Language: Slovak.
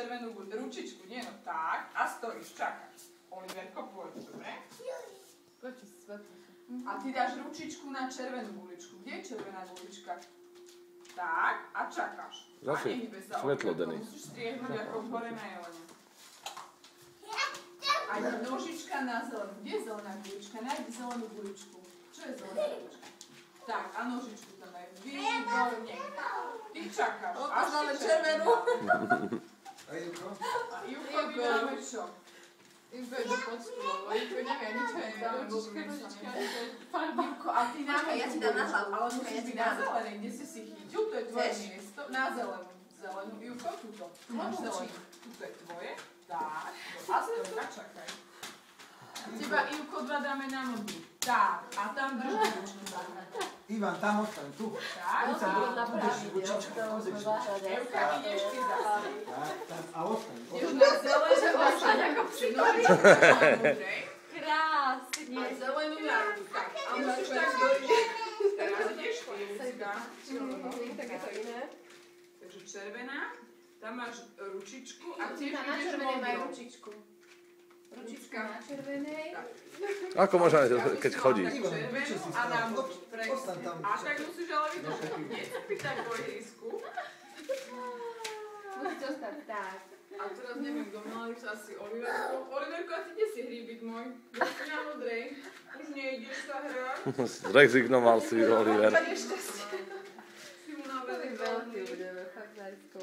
červenú ručičku, nie no tak, a stojíš, čakáš. Oliverko, poď, dobre? A ty dáš ručičku na červenú guličku. Kde je červená gulička? Tak, a čakáš. A nehybe sa, Oliverko, musíš striehnúť ako v hore na jelene. A nožička na zelenú. Kde je zelená gulička? Nájdi zelenú guličku. Čo je zelená gulička? Tak, a nožičku tam aj. Výborne. Ty čakáš. Až máme červenú. A Juko? A Juko, vyberáme čo? Juko je počúvalo. Juko nevie, nič je. Juko, a ty dáme, ja ti dám na hlavu. ale musíš byť na zelenej. Kde si chytil? To je tvoje miesto. Na zelenú. Zelenú. Juko, tuto. Máš zelenú. Tuto je tvoje. Tak. A stojka, čakaj. Teba, Juko, dva dáme na modrú. Tak. A tam drž guličku. Ivan, tam ostaň, tu. Tak. Juka, ideš ty zase. Tak, a ostaň. Ideš na zelenú. Ostaň ako psíkovi. Krásne. A zelenú na ruku. A musíš tak dojsť. Teraz ideš Juka. Tak je to iné. Takže červená. Tam máš ručičku a tiež Na ideš červenej majú modrou. ručičku. Ručička na červenej. Ako môžeme, keď chodí? Červenú a na modrú. Ostaň tam. A tak musíš ale vydržať. Nie sa pýtať po ihrisku. Musíte ostať tak. A teraz neviem, kto mal ísť asi Oliverko. Oliverko, a ty kde si hríbik môj? Ja si na modrej. Už nejdeš sa hrať. Zrezignoval si, Oliver. Pane šťastie. Si mu navedli Veľký budeme, fakt najskôr.